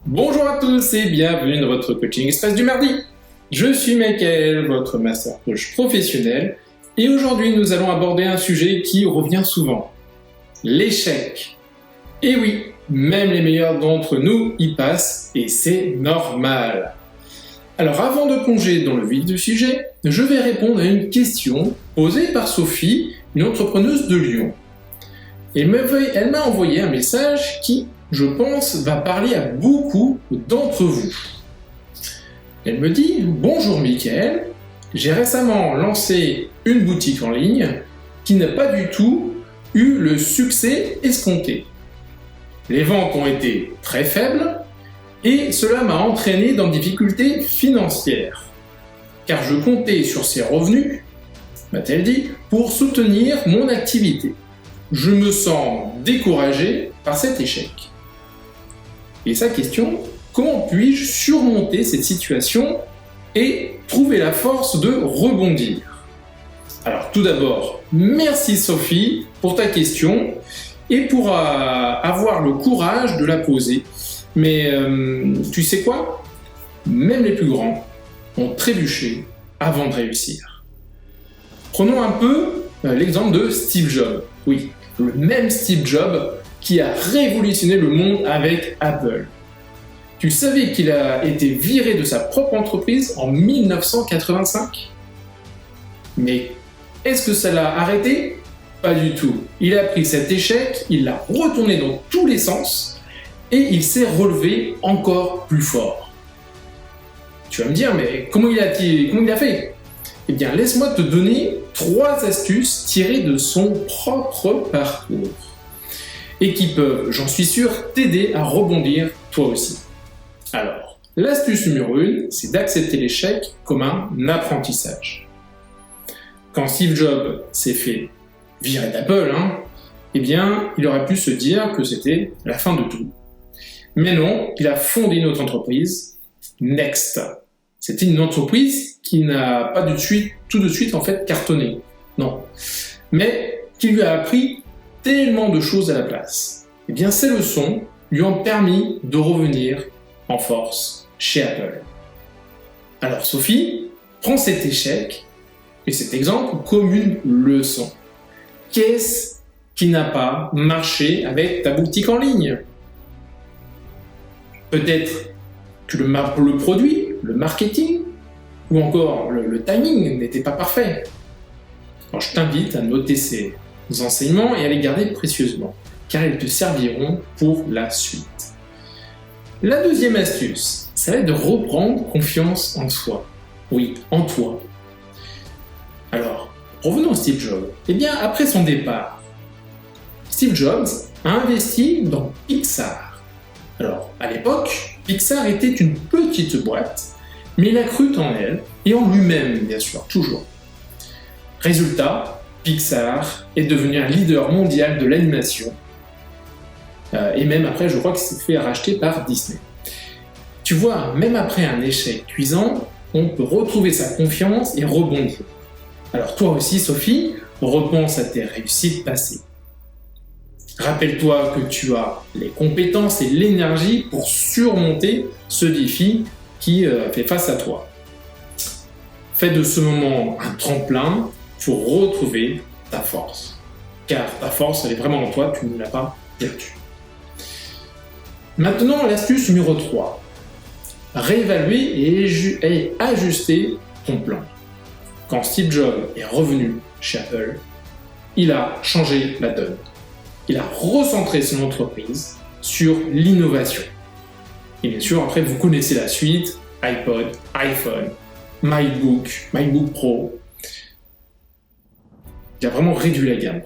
Bonjour à tous et bienvenue dans votre coaching express du mardi. Je suis Michael, votre master coach professionnel, et aujourd'hui nous allons aborder un sujet qui revient souvent, l'échec. Et oui, même les meilleurs d'entre nous y passent et c'est normal. Alors avant de plonger dans le vif du sujet, je vais répondre à une question posée par Sophie, une entrepreneuse de Lyon. Elle m'a envoyé un message qui, je pense, va parler à beaucoup d'entre vous. Elle me dit « Bonjour Mickaël, j'ai récemment lancé une boutique en ligne qui n'a pas du tout eu le succès escompté. Les ventes ont été très faibles et cela m'a entraîné dans des difficultés financières, car je comptais sur ces revenus, m'a-t-elle dit, pour soutenir mon activité. Je me sens découragé par cet échec. » Et sa question, comment puis-je surmonter cette situation et trouver la force de rebondir? Alors tout d'abord, merci Sophie pour ta question et pour avoir le courage de la poser. Mais tu sais quoi? Même les plus grands ont trébuché avant de réussir. Prenons un peu l'exemple de Steve Jobs. Oui, le même Steve Jobs qui a révolutionné le monde avec Apple. Tu savais qu'il a été viré de sa propre entreprise en 1985? Mais est-ce que ça l'a arrêté? Pas du tout. Il a pris cet échec, il l'a retourné dans tous les sens et il s'est relevé encore plus fort. Tu vas me dire, mais comment il a fait? Eh bien, laisse-moi te donner 3 astuces tirées de son propre parcours et qui peuvent, j'en suis sûr, t'aider à rebondir toi aussi. Alors, l'astuce numéro 1, c'est d'accepter l'échec comme un apprentissage. Quand Steve Jobs s'est fait virer d'Apple, eh bien, il aurait pu se dire que c'était la fin de tout. Mais non, il a fondé une autre entreprise, Next. C'était une entreprise qui n'a pas tout de suite en fait cartonné. Non. Mais qui lui a appris tellement de choses à la place. Eh bien, ces leçons lui ont permis de revenir en force chez Apple. Alors Sophie, prends cet échec et cet exemple comme une leçon. Qu'est-ce qui n'a pas marché avec ta boutique en ligne? Peut-être que le produit, le marketing, ou encore le timing n'était pas parfait. Alors je t'invite à noter ces enseignements et à les garder précieusement, car ils te serviront pour la suite. La deuxième astuce, ça va être de reprendre confiance en soi. Oui, en toi. Alors, revenons à Steve Jobs. Eh bien, après son départ, Steve Jobs a investi dans Pixar. Alors, à l'époque, Pixar était une petite boîte, mais il a cru en elle et en lui-même, bien sûr, toujours. Résultat, Pixar est devenu un leader mondial de l'animation. Et même après, je crois qu'il s'est fait racheter par Disney. Tu vois, même après un échec cuisant, on peut retrouver sa confiance et rebondir. Alors toi aussi, Sophie, repense à tes réussites passées. Rappelle-toi que tu as les compétences et l'énergie pour surmonter ce défi qui fait face à toi. Fais de ce moment un tremplin pour retrouver ta force. Car ta force, elle est vraiment en toi, tu ne l'as pas perdue. Maintenant, l'astuce numéro 3. Réévaluer et ajuster ton plan. Quand Steve Jobs est revenu chez Apple, il a changé la donne. Il a recentré son entreprise sur l'innovation. Et bien sûr, après, vous connaissez la suite, iPod, iPhone, MacBook Pro. Il a vraiment réduit la gamme.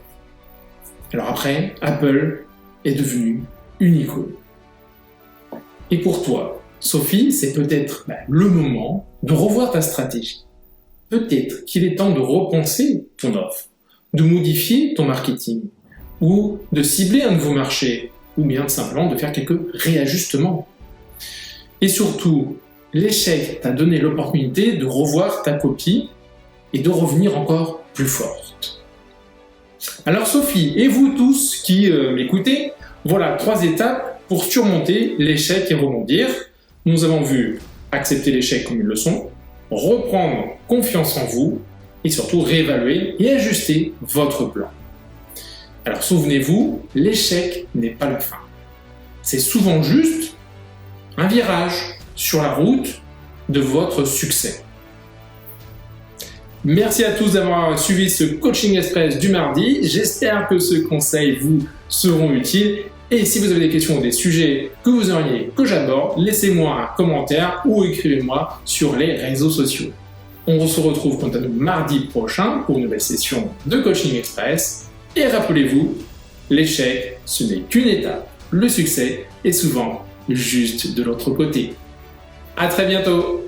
Alors après, Apple est devenu une icône. Et pour toi, Sophie, c'est peut-être le moment de revoir ta stratégie. Peut-être qu'il est temps de repenser ton offre, de modifier ton marketing, ou de cibler un nouveau marché, ou bien simplement de faire quelques réajustements. Et surtout, l'échec t'a donné l'opportunité de revoir ta copie et de revenir encore plus forte. Alors Sophie, et vous tous qui m'écoutez, voilà 3 étapes pour surmonter l'échec et rebondir. Nous avons vu accepter l'échec comme une leçon, reprendre confiance en vous et surtout réévaluer et ajuster votre plan. Alors souvenez-vous, l'échec n'est pas la fin. C'est souvent juste un virage sur la route de votre succès. Merci à tous d'avoir suivi ce Coaching Express du mardi. J'espère que ces conseils vous seront utiles. Et si vous avez des questions ou des sujets que vous aimeriez que j'aborde, laissez-moi un commentaire ou écrivez-moi sur les réseaux sociaux. On se retrouve quant à nous mardi prochain pour une nouvelle session de Coaching Express. Et rappelez-vous, l'échec, ce n'est qu'une étape. Le succès est souvent juste de l'autre côté. À très bientôt!